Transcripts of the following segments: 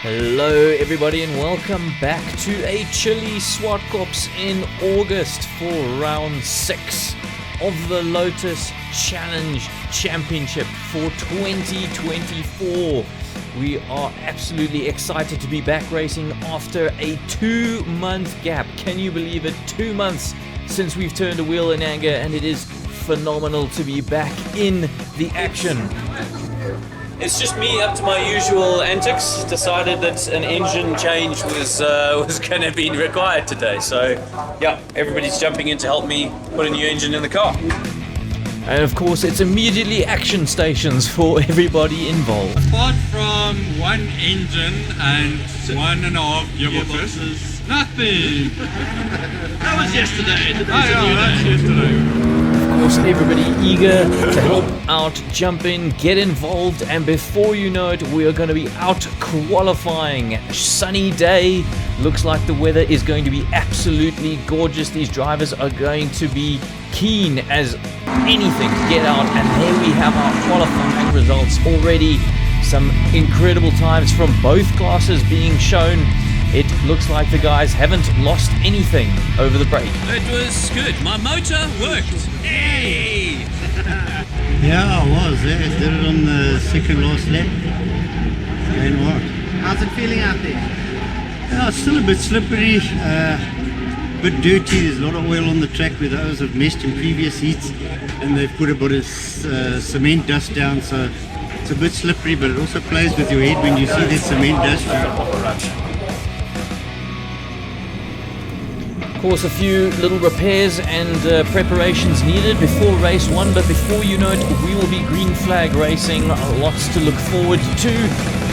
Hello everybody and welcome back to a chilly Zwartkops in August for round 6 of the Lotus Challenge Championship for 2024. We are absolutely excited to be back racing after a 2-month gap. Can you believe it? 2 months since we've turned a wheel in anger, and it is phenomenal to be back in the action. It's just me up to my usual antics. Decided that an engine change was going to be required today. So, yeah, everybody's jumping in to help me put a new engine in the car. And of course, it's immediately action stations for everybody involved. Apart from one engine and 1.5 gearboxes, nothing. That was yesterday. That's yesterday. Of course, everybody eager to help out, jump in, get involved, and before you know it, we are going to be out qualifying. Sunny day, looks like the weather is going to be absolutely gorgeous. These drivers are going to be keen as anything to get out, and here we have our qualifying results already. Some incredible times from both classes being shown. It looks like the guys haven't lost anything over the break. It was good. My motor worked. Hey! Yeah, I was there. I did it on the second last lap. It's going well. How's it feeling out there? Yeah, it's still a bit slippery, a bit dirty. There's a lot of oil on the track where those have meshed in previous heats, and they've put a bit of cement dust down, so it's a bit slippery, but it also plays with your head when you see that cement dust. Of course, a few little repairs and preparations needed before race 1, but before you know it, we will be green flag racing. Lots to look forward to,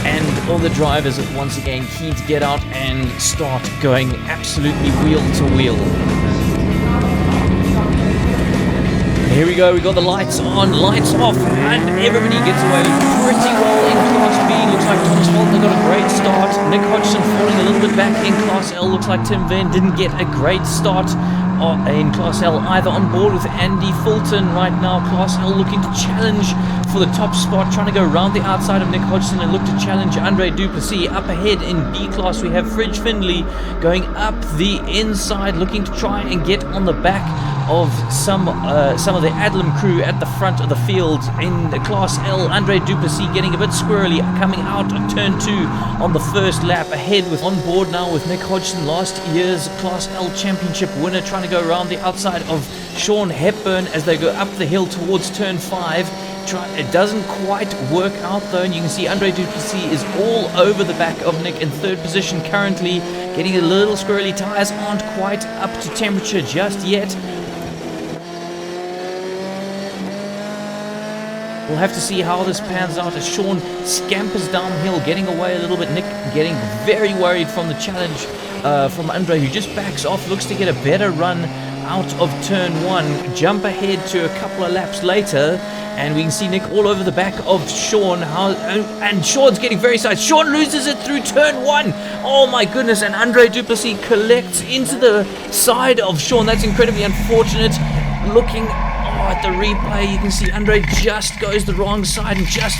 and all the drivers once again keen to get out and start going absolutely wheel to wheel. Here we go, we got the lights on, lights off, and everybody gets away pretty well in Class B. Looks like Thomas Fulton got a great start. Nick Hodgson falling a little bit back in Class L. Looks like Tim Venn didn't get a great start in Class L either. On board with Andy Fulton right now. Class L looking to challenge for the top spot, trying to go around the outside of Nick Hodgson and look to challenge Andre Duplessis. Up ahead in B class we have Fridge Findlay going up the inside, looking to try and get on the back of some of the Adlam crew at the front of the field. In the Class L, Andre Duplessis getting a bit squirrely, coming out of turn 2 on the first lap. Ahead with on board now with Nick Hodgson, last year's Class L championship winner, trying to go around the outside of Sean Hepburn as they go up the hill towards turn 5. It doesn't quite work out though, and you can see Andre Duplessis is all over the back of Nick in third position currently, getting a little squirrely. Tires aren't quite up to temperature just yet. We'll have to see how this pans out as Sean scampers downhill, getting away a little bit. Nick getting very worried from the challenge from Andre, who just backs off, looks to get a better run out of turn 1. Jump ahead to a couple of laps later, and we can see Nick all over the back of Sean. And Sean's getting very excited. Sean loses it through turn 1. Oh my goodness, and Andre Duplessis collects into the side of Sean. That's incredibly unfortunate. Looking at the replay, you can see Andre just goes the wrong side and just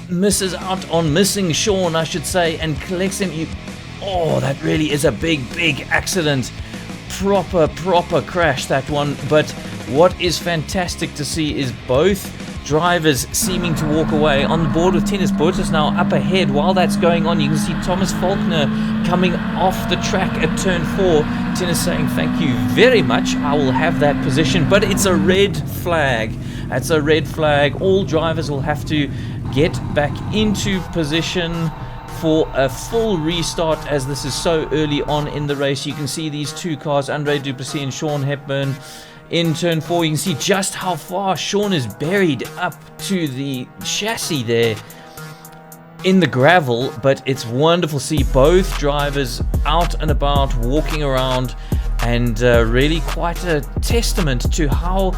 misses out on missing Sean, I should say, and collects him. Oh, that really is a big accident. Proper crash, that one. But what is fantastic to see is both drivers seeming to walk away. On board with Tennis Botus now up ahead. While that's going on, you can see Thomas Faulkner coming off the track at turn 4. Tennis saying thank you very much, I will have that position, but it's a red flag. That's a red flag. All drivers will have to get back into position for a full restart, as this is so early on in the race. You can see these two cars, Andre Duplessis and Sean Hepburn, in turn 4. You can see just how far Sean is buried up to the chassis there in the gravel, but it's wonderful to see both drivers out and about, walking around, and really quite a testament to how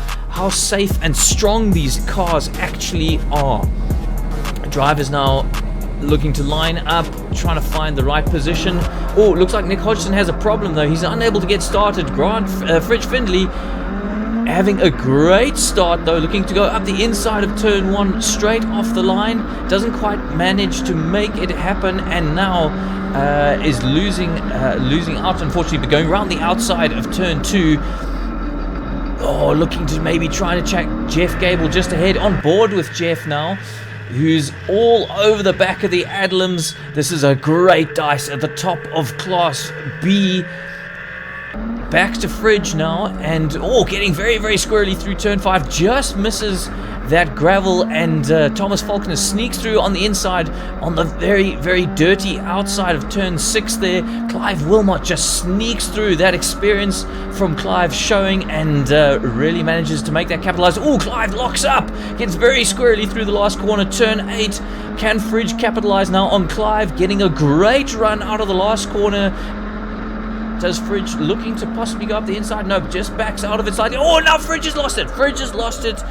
safe and strong these cars actually are. Drivers now looking to line up, trying to find the right position. Oh, looks like Nick Hodgson has a problem though. He's unable to get started. Fridge Findlay having a great start though, looking to go up the inside of turn 1 straight off the line. Doesn't quite manage to make it happen, and now is losing out, unfortunately, but going around the outside of turn 2. Oh, looking to maybe try to check Jeff Gable just ahead. On board with Jeff now, who's all over the back of the Adlams. This is a great dice at the top of Class B. Back to Fridge now, and getting very, very squirrely through turn 5. Just misses that gravel, and Thomas Faulkner sneaks through on the inside on the very, very dirty outside of turn 6 there. Clive Wilmot just sneaks through. That experience from Clive showing, and really manages to make that capitalize. Clive locks up, gets very squirrely through the last corner. Turn 8, can Fridge capitalize now on Clive, getting a great run out of the last corner. Does Fridge looking to possibly go up the inside? No, just backs out of it slightly. Now Fridge has lost it. Fridge has lost it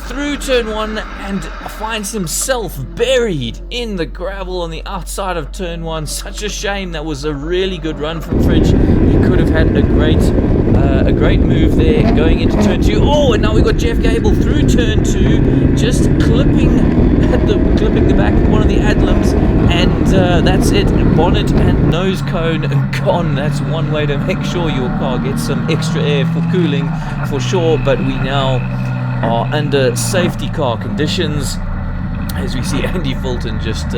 through turn 1 and finds himself buried in the gravel on the outside of turn 1. Such a shame. That was a really good run from Fridge. He could have had a great move there going into turn 2. And now we've got Jeff Gable through turn 2, just clipping the back of one of the Adlams, and that's it. Bonnet and nose cone gone. That's one way to make sure your car gets some extra air for cooling, for sure. But we now are under safety car conditions, as we see Andy Fulton just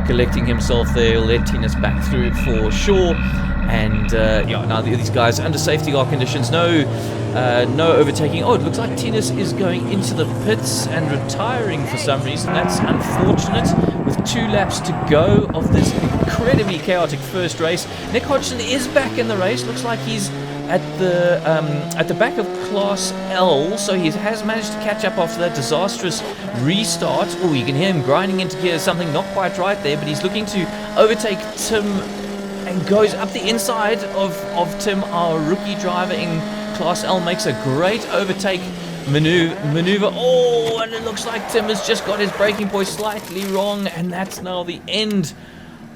collecting himself there, letting us back through for sure. And now these guys under safety car conditions, no overtaking. It looks like Tennis is going into the pits and retiring for some reason. That's unfortunate, with 2 laps to go of this incredibly chaotic first race. Nick Hodgson is back in the race. Looks like he's at the back of Class L, so he has managed to catch up after that disastrous restart. You can hear him grinding into gear. Something not quite right there, but he's looking to overtake Tim, and goes up the inside of Tim, our rookie driver in Class L. Makes a great overtake maneuver. And it looks like Tim has just got his braking point slightly wrong, and that's now the end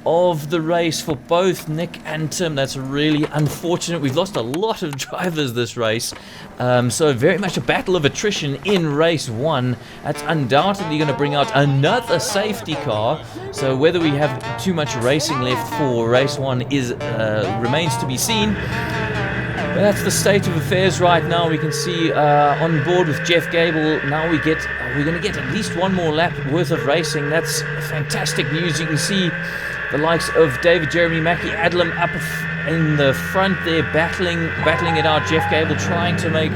of the race for both Nick and Tim. That's really unfortunate. We've lost a lot of drivers this race, so very much a battle of attrition in race 1. That's undoubtedly going to bring out another safety car, so whether we have too much racing left for race 1 remains to be seen. But that's the state of affairs right now. We can see on board with Jeff Gable. Now we're going to get at least one more lap worth of racing. That's fantastic news. You can see the likes of David Jeremy, Mackie Adlam up in the front there, battling it out. Jeff Gable trying to make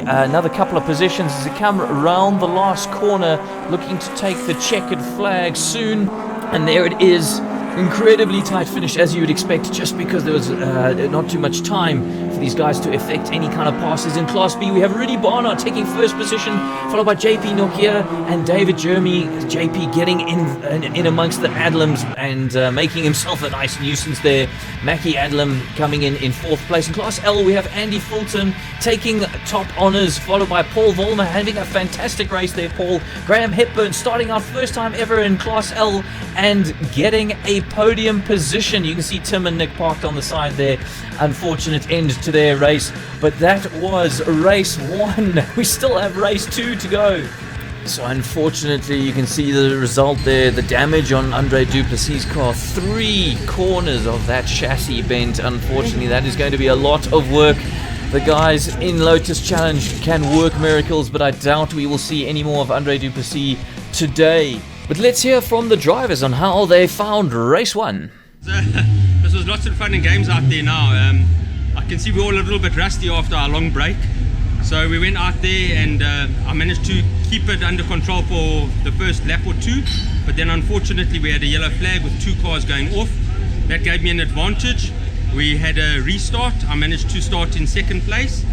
another couple of positions as they come around the last corner, looking to take the checkered flag soon. And there it is. Incredibly tight finish, as you would expect, just because there was not too much time for these guys to effect any kind of passes. In Class B, we have Rudy Barnard taking first position, followed by JP Nokia and David Jeremy. JP getting in amongst the Adlams and making himself a nice nuisance there. Mackie Adlam coming in 4th place. In Class L, we have Andy Fulton taking top honours, followed by Paul Vollmer having a fantastic race there. Paul Graham Hepburn starting out first time ever in Class L and getting a podium position. You can see Tim and Nick parked on the side there. Unfortunate end to their race, but that was race 1. We still have race 2 to go. So unfortunately, you can see the result there, the damage on Andre Duplessis' car. 3 corners of that chassis bent. Unfortunately, that is going to be a lot of work. The guys in Lotus Challenge can work miracles, but I doubt we will see any more of Andre Duplessis today. But let's hear from the drivers on how they found race 1. This was lots of fun and games out there now. I can see we're all a little bit rusty after our long break. So we went out there and I managed to keep it under control for the first lap or 2. But then unfortunately we had a yellow flag with 2 cars going off. That gave me an advantage. We had a restart. I managed to start in 2nd place.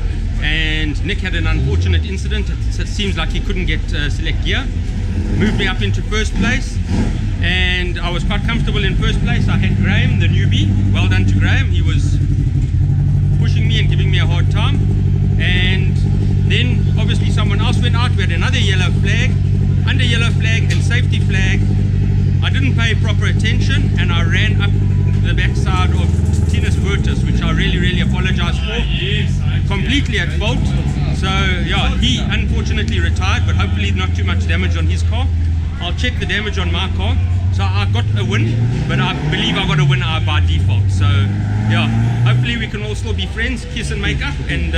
And Nick had an unfortunate incident. It seems like he couldn't get select gear. Moved me up into 1st place, and I was quite comfortable in 1st place. I had Graham, the newbie. Well done to Graham. He was pushing me and giving me a hard time. And then obviously someone else went out. We had another yellow flag, under yellow flag and safety flag. I didn't pay proper attention and I ran up the backside of Martinez Zwartkops, which I really apologize for. Completely at fault. So yeah, he unfortunately retired, but hopefully not too much damage on his car. I'll check the damage on my car. So I got a win, but I believe I got a win by default. So yeah, hopefully we can all still be friends, kiss and make up. And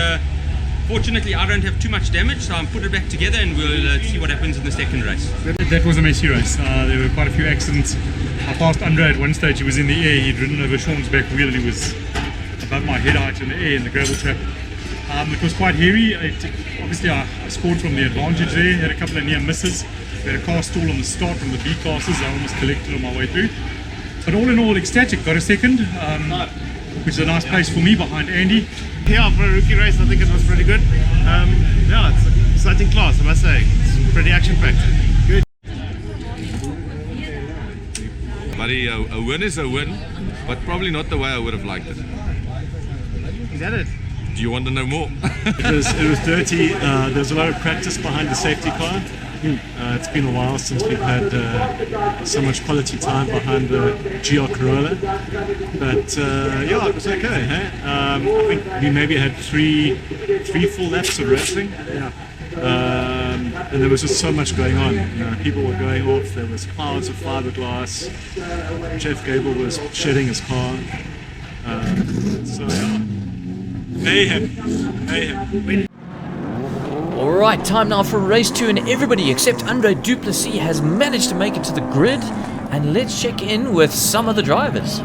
fortunately I don't have too much damage, so I'll put it back together and we'll see what happens in the second race. That was a messy race. There were quite a few accidents. I passed Andre at one stage. He was in the air. He'd ridden over Sean's back wheel and he was above my head height in the air in the gravel trap. It was quite hairy. Obviously I scored from the advantage there. Had a couple of near misses. We had a car stall on the start from the B classes. I almost collected on my way through. But all in all, ecstatic. Got a second, which is a nice place for me behind Andy. Yeah, for a rookie race, I think it was pretty good. Yeah, it's an exciting class, I must say. It's pretty action-packed. Good. Buddy, a win is a win, but probably not the way I would have liked it. Is that it? Do you want to know more? It was dirty. There's a lot of practice behind the safety car. It's been a while since we've had so much quality time behind the GR Corolla, but yeah, it was okay. Hey? I think we maybe had three full laps of racing. Yeah. And there was just so much going on. You know, people were going off. There was clouds of fiberglass. Jeff Gable was shedding his car. So yeah, mayhem. Alright, time now for race 2, and everybody except Andre Duplessis has managed to make it to the grid, and let's check in with some of the drivers.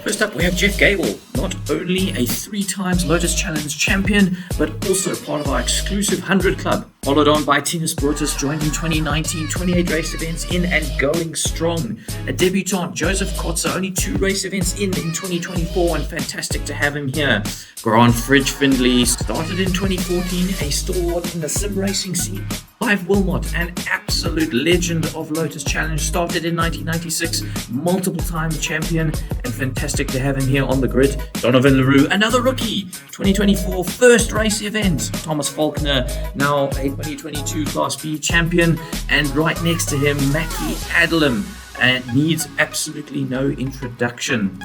First up, we have Jeff Gable, not only a 3 times Lotus Challenge champion, but also part of our exclusive 100 club. Followed on by Tina Zwartkops, joined in 2019, 28 race events in and going strong. A debutant, Joseph Kotzer, only 2 race events in 2024, and fantastic to have him here. Grant Fridge Findlay started in 2014, a stalwart in the sim racing scene. Clive Wilmot, an absolute legend of Lotus Challenge, started in 1996, multiple time champion, and fantastic to have him here on the grid. Donovan LaRue, another rookie, 2024 first race event. Thomas Faulkner, now a 2022 Class B champion, and right next to him, Mackie Adlam, and needs absolutely no introduction.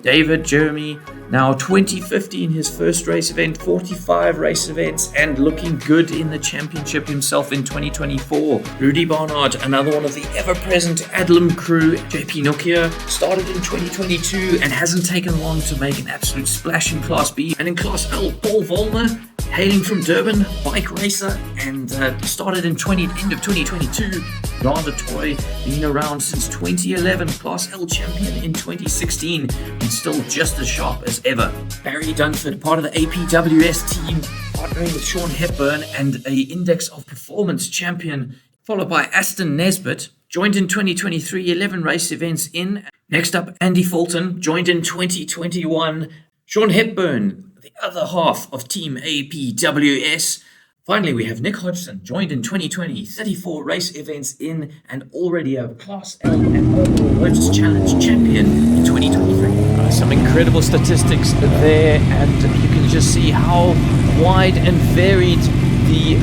David Jeremy, now 2015, his first race event, 45 race events, and looking good in the championship himself in 2024. Rudy Barnard, another one of the ever-present Adlam crew. JP Nokia started in 2022 and hasn't taken long to make an absolute splash in Class B. And in Class L, Paul Vollmer, hailing from Durban, bike racer, and started in end of 2022. Jean de Toy, been around since 2011, Class L champion in 2016, and still just as sharp as ever. Barry Dunford, part of the APWS team, partnering with Sean Hepburn, and a Index of Performance champion, followed by Aston Nesbitt, joined in 2023, 11 race events in. Next up, Andy Fulton, joined in 2021. Sean Hepburn, the other half of Team APWS. Finally, we have Nick Hodgson, joined in 2020, 34 race events in, and already a Class L and overall Lotus Challenge champion in 2023. Some incredible statistics there, and you can just see how wide and varied the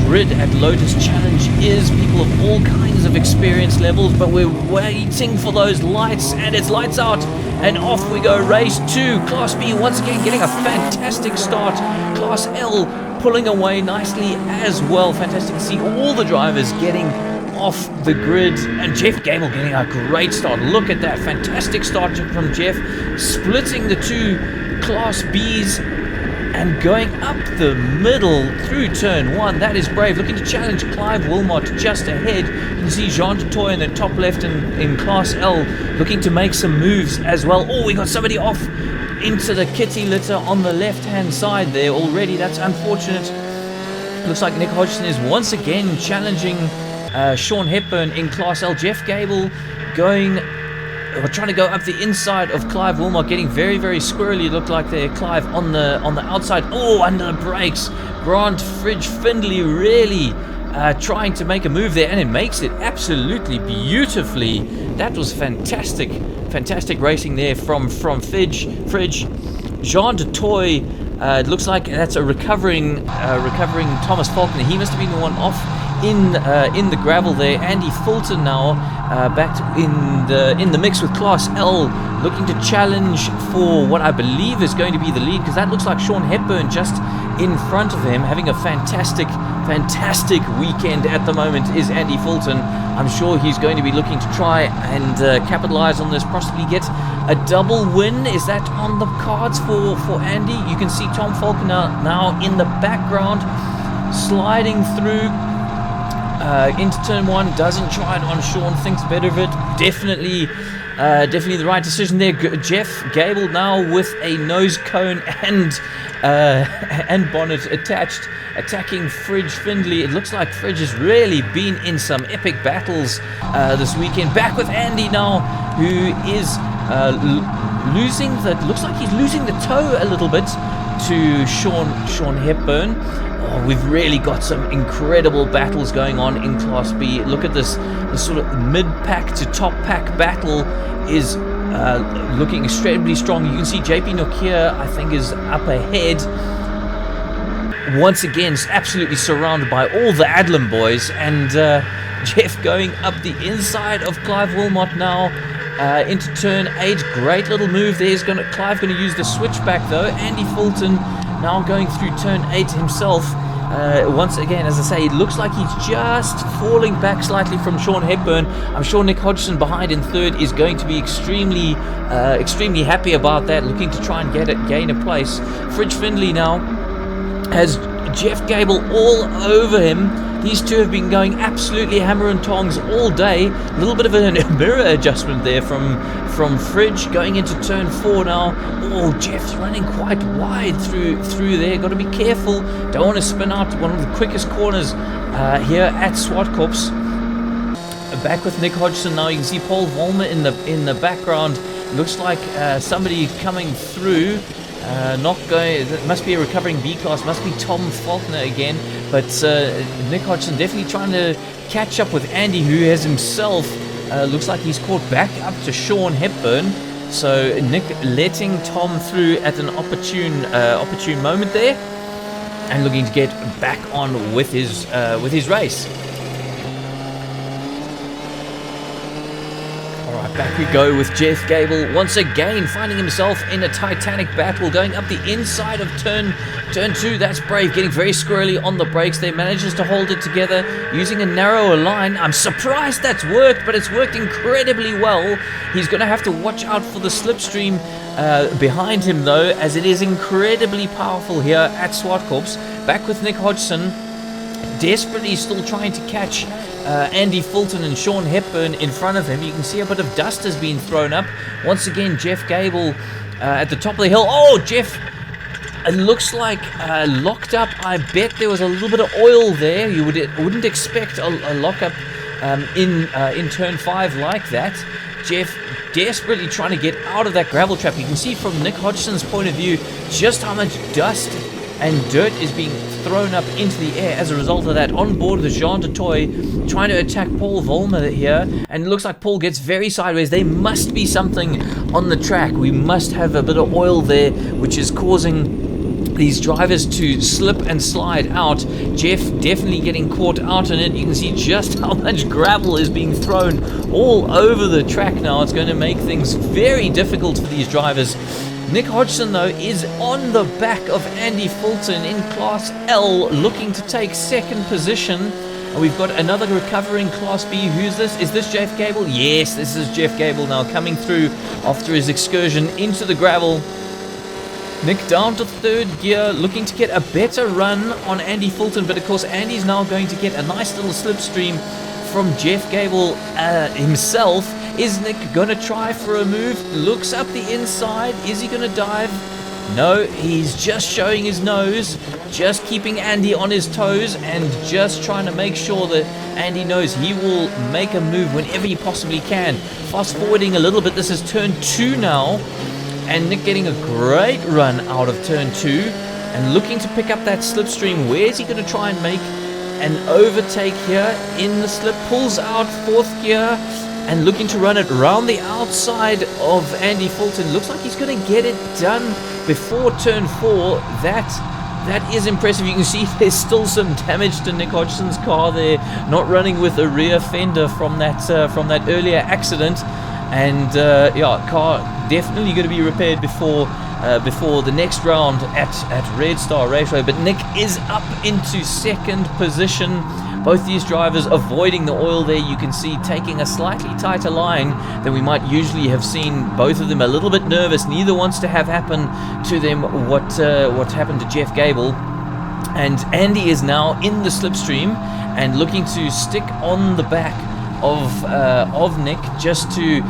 grid at Lotus Challenge is. People of all kinds of experience levels, but we're waiting for those lights, and it's lights out, and off we go. Race 2, Class B once again getting a fantastic start. Class L pulling away nicely as well. Fantastic to see all the drivers getting off the grid, and Jeff Gable getting a great start. Look at that fantastic start from Jeff, splitting the 2 Class Bs and going up the middle through turn 1. That is brave. Looking to challenge Clive Wilmot just ahead. You can see Jean de Toy in the top left in Class L looking to make some moves as well. Oh, we got somebody off into the kitty litter on the left hand side there already. That's unfortunate. Looks like Nick Hodgson is once again challenging Sean Hepburn in Class L. Jeff Gable trying to go up the inside of Clive Wilmot, getting very, very squirrely. Looked like there, Clive on the outside. Oh, under the brakes. Grant Fridge Findlay really trying to make a move there, and it makes it absolutely beautifully. That was fantastic racing there from Fridge. Jean de Toy, it looks like that's a recovering Thomas Faulkner. He must have been the one off in the gravel there. Andy Fulton now back in the mix with Class L, looking to challenge for what I believe is going to be the lead, because that looks like Sean Hepburn just in front of him, having a fantastic weekend at the moment is Andy Fulton. I'm sure he's going to be looking to try and capitalize on this, possibly get a double win. Is that on the cards for Andy? You can see Tom Falconer now in the background, sliding through into turn 1, doesn't try it on Sean, thinks better of it. Definitely the right decision there. Jeff Gable now with a nose cone and bonnet attached, attacking Fridge Findlay. It looks like Fridge has really been in some epic battles this weekend. Back with Andy now, who is looks like he's losing the toe a little bit to Sean Hepburn. Oh, we've really got some incredible battles going on in Class B. Look at this sort of mid-pack to top-pack battle is looking extremely strong. You can see JP Nokia, I think, is up ahead. Once again, is absolutely surrounded by all the Adlam boys, and Jeff going up the inside of Clive Wilmot now into turn 8. Great little move there. Clive going to use the switchback though. Andy Fulton now going through turn 8 himself. Once again, as I say, it looks like he's just falling back slightly from Sean Hepburn. I'm sure Nick Hodgson behind in third is going to be extremely happy about that, looking to try and gain a place. Fridge Findlay now has Jeff Gable all over him. These two have been going absolutely hammer and tongs all day. A little bit of a mirror adjustment there from Fridge going into turn 4 now. Oh, Jeff's running quite wide through there. Got to be careful. Don't want to spin out one of the quickest corners here at Zwartkops. Back with Nick Hodgson now. You can see Paul Volmer in the background. Looks like somebody coming through. Not going. That must be a recovering B class. Must be Tom Faulkner again. But Nick Hodgson definitely trying to catch up with Andy, who has himself looks like he's caught back up to Sean Hepburn. So Nick letting Tom through at an opportune moment there, and looking to get back on with his race. Back we go with Jeff Gable once again, finding himself in a titanic battle, going up the inside of turn 2. That's brave, getting very squirrely on the brakes. They manages to hold it together using a narrower line. I'm surprised that's worked, but it's worked incredibly well. He's going to have to watch out for the slipstream behind him though, as it is incredibly powerful here at Zwartkops. Back with Nick Hodgson, desperately still trying to catch Andy Fulton and Sean Hepburn in front of him. You can see a bit of dust has been thrown up. Once again, Jeff Gable at the top of the hill. Oh, Jeff, it looks like locked up. I bet there was a little bit of oil there. You wouldn't expect a lockup in turn 5 like that. Jeff desperately trying to get out of that gravel trap. You can see from Nick Hodgson's point of view just how much dust and dirt is being thrown up into the air as a result of that. On board the Jean de Toy, trying to attack Paul Volmer here, and it looks like Paul gets very sideways. There must be something on the track. We must have a bit of oil there, which is causing these drivers to slip and slide out. Jeff definitely getting caught out in it. You can see just how much gravel is being thrown all over the track now. It's going to make things very difficult for these drivers. Nick Hodgson, though, is on the back of Andy Fulton in Class L, looking to take second position. And we've got another recovering Class B. Who's this? Is this Jeff Gable? Yes, this is Jeff Gable now coming through after his excursion into the gravel. Nick down to third gear, looking to get a better run on Andy Fulton. But, of course, Andy's now going to get a nice little slipstream from Jeff Gable himself. Is Nick going to try for a move? Looks up the inside. Is he going to dive? No, he's just showing his nose, just keeping Andy on his toes, and just trying to make sure that Andy knows he will make a move whenever he possibly can. Fast forwarding a little bit, this is turn 2 now, and Nick getting a great run out of turn 2, and looking to pick up that slipstream. Where is he going to try and make an overtake here in the slip? Pulls out 4th gear, and looking to run it around the outside of Andy Fulton. Looks like he's going to get it done before turn 4. That that is impressive. You can see there's still some damage to Nick Hodgson's car there, not running with a rear fender from that earlier accident. And car definitely going to be repaired before the next round at Red Star Raceway. But Nick is up into second position. Both these drivers avoiding the oil there, you can see, taking a slightly tighter line than we might usually have seen. Both of them a little bit nervous. Neither wants to have happen to them what happened to Jeff Gable. And Andy is now in the slipstream and looking to stick on the back of Nick, just to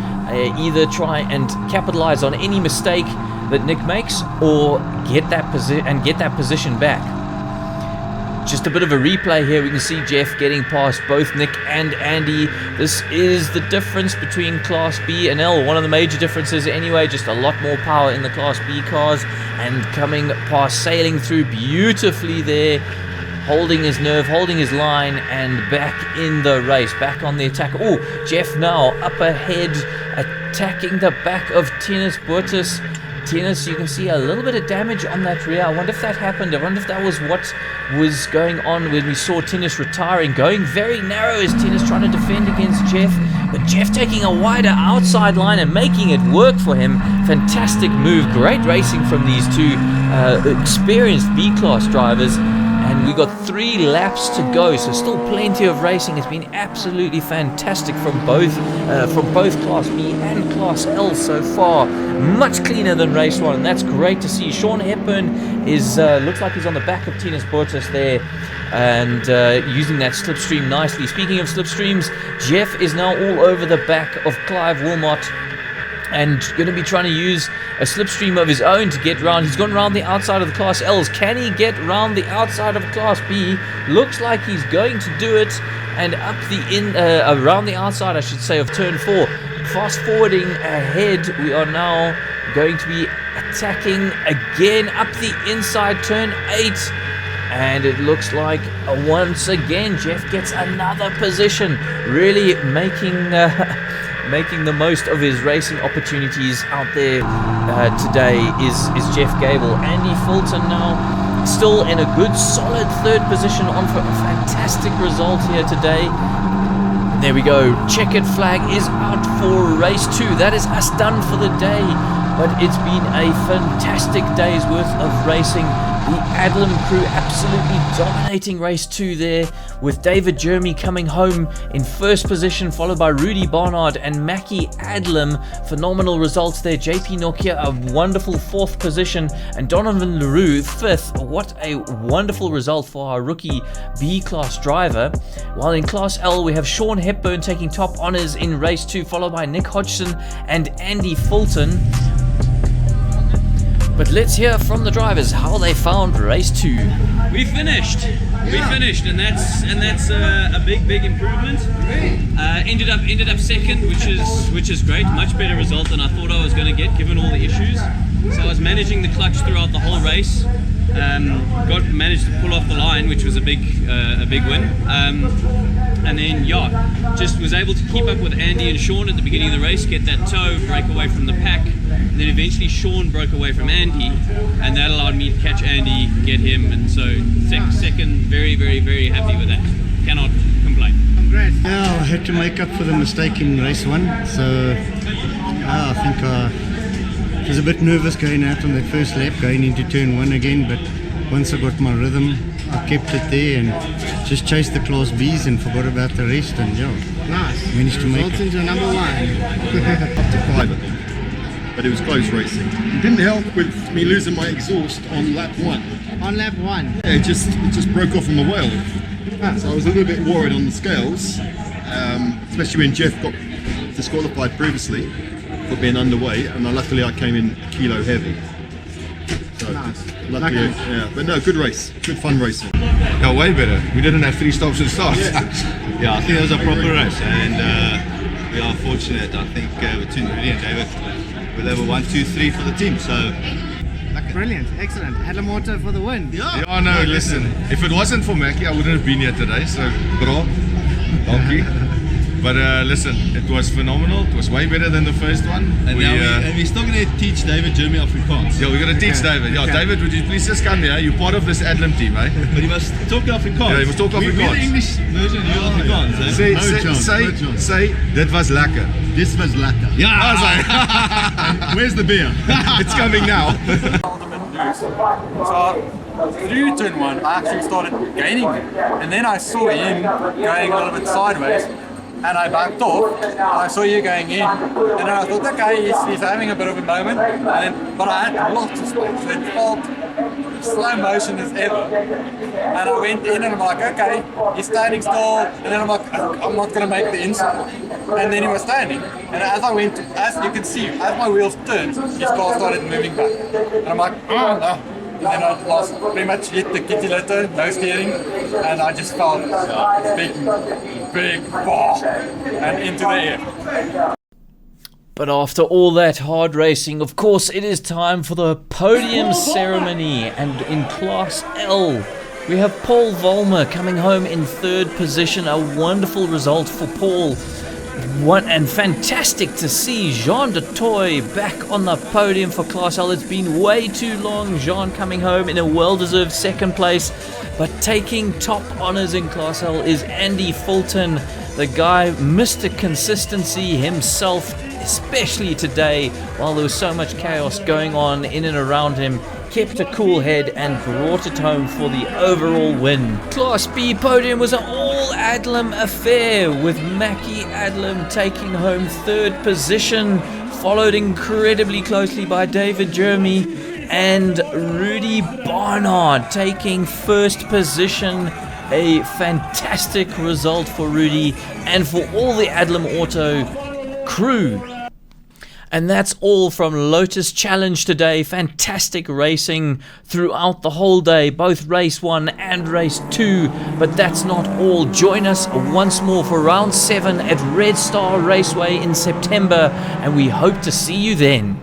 either try and capitalize on any mistake that Nick makes, or get that position back. Just a bit of a replay here. We can see Jeff getting past both Nick and Andy. This is the difference between Class B and L. One of the major differences anyway, just a lot more power in the Class B cars, and coming past, sailing through beautifully there, holding his nerve, holding his line, and back in the race, back on the attack. Oh, Jeff now up ahead, attacking the back of Tinus Lotus. Tinus, you can see a little bit of damage on that rear. I wonder if that happened. I wonder if that was what was going on when we saw Tinus retiring. Going very narrow is Tinus, trying to defend against Jeff. But Jeff taking a wider outside line and making it work for him. Fantastic move. Great racing from these two experienced B-class drivers. And we got 3 laps to go, so still plenty of racing. It's been absolutely fantastic from both Class B and Class L so far. Much cleaner than race 1, and that's great to see. Sean Hepburn is looks like he's on the back of Tinus Lotus there, and using that slipstream nicely. Speaking of slipstreams, Jeff is now all over the back of Clive Wilmot, and going to be trying to use a slipstream of his own to get round. He's gone round the outside of the Class L's. Can he get round the outside of Class B? Looks like he's going to do it, and up around the outside, I should say, of turn 4. Fast forwarding ahead, we are now going to be attacking again up the inside, turn 8. And it looks like once again Jeff gets another position, really making the most of his racing opportunities out there today is Jeff Gable. Andy Fulton now still in a good solid 3rd position, on for a fantastic result here today. There we go, checkered flag is out for race 2. That is us done for the day, but it's been a fantastic day's worth of racing. The Adlam crew absolutely dominating race 2 there, with David Jeremy coming home in 1st position, followed by Rudy Barnard and Mackie Adlam. Phenomenal results there. JP Nokia a wonderful 4th position, and Donovan LaRue 5th. What a wonderful result for our rookie B-class driver. While in Class L we have Sean Hepburn taking top honours in race 2, followed by Nick Hodgson and Andy Fulton. But let's hear from the drivers how they found race 2. We finished, and that's a big improvement. Ended up second, which is great. Much better result than I thought I was going to get, given all the issues. So I was managing the clutch throughout the whole race. Managed to pull off the line, which was a big win. And then just was able to keep up with Andy and Sean at the beginning of the race, get that toe, break away from the pack. And then eventually Sean broke away from Andy, and that allowed me to catch Andy, get him, and so second, very happy with that. Cannot complain. Congrats. Yeah, I had to make up for the mistake in race 1, so I think I was a bit nervous going out on that first lap, going into turn 1 again, but once I got my rhythm, I kept it there and just chased the Class Bs and forgot about the rest, and Nice. managed to make Results it. into number 1. Up to 5, I think. But it was close racing. It didn't help with me losing my exhaust on lap 1. On lap 1. Yeah, it just broke off on the wheel. So I was a little bit worried on the scales, especially when Jeff got disqualified previously for being underweight, and luckily I came in a kilo heavy. So luckily, yeah. But no, good race, good fun racing. Yeah, way better. We didn't have 3 stops and starts. Yeah, I think it was a proper race, and we are fortunate. I think between Rudy and David, we were 1, 2, 3 for the team. So Brilliant, excellent. Adlam Auto for the win. Yeah, no, listen. If it wasn't for Mackie, I wouldn't have been here today. So, bro, donkey. But listen, it was phenomenal. It was way better than the first one. And we're still going to teach David Jeremy Afrikaans. Yeah, we're going to teach David. Yeah, David, would you please just come here? You're part of this Adlam team, eh? But you must talk Afrikaans. Ja, jy moet talk Afrikaans. We're the English version, you Afrikaans. Eh? Say, dit was lekker. This was lekker. Yeah, Where's the beer? it's coming now. So through turn one, I actually started gaining him, and then I saw him going a little bit sideways, and I backed off, and I saw you going in, and then I thought, okay, he's having a bit of a moment, but I had lots of space, so it felt slow motion as ever, and I went in and I'm like, okay, he's standing still, and then I'm like, I'm not going to make the inside, and then he was standing, and as I went, as you can see, as my wheels turned, his car started moving back, and I'm like, oh no. And then I lost, pretty much hit the kitty litter, no steering, and I just felt big ball and into the air. But after all that hard racing, of course, it is time for the podium ceremony. And in Class L, we have Paul Vollmer coming home in third position. A wonderful result for Paul. And fantastic to see Jean de Toy back on the podium for Class L. It's been way too long. Jean coming home in a well-deserved second place. But taking top honours in Class L is Andy Fulton, the guy, Mr. Consistency himself, especially today, while there was so much chaos going on in and around him. Kept a cool head and brought it home for the overall win. Class B podium was an all Adlam affair, with Mackie Adlam taking home third position, followed incredibly closely by David Jeremy and Rudy Barnard taking first position. A fantastic result for Rudy and for all the Adlam Auto crew. And that's all from Lotus Challenge today. Fantastic racing throughout the whole day, both race 1 and race 2. But that's not all. Join us once more for round 7 at Red Star Raceway in September, and we hope to see you then.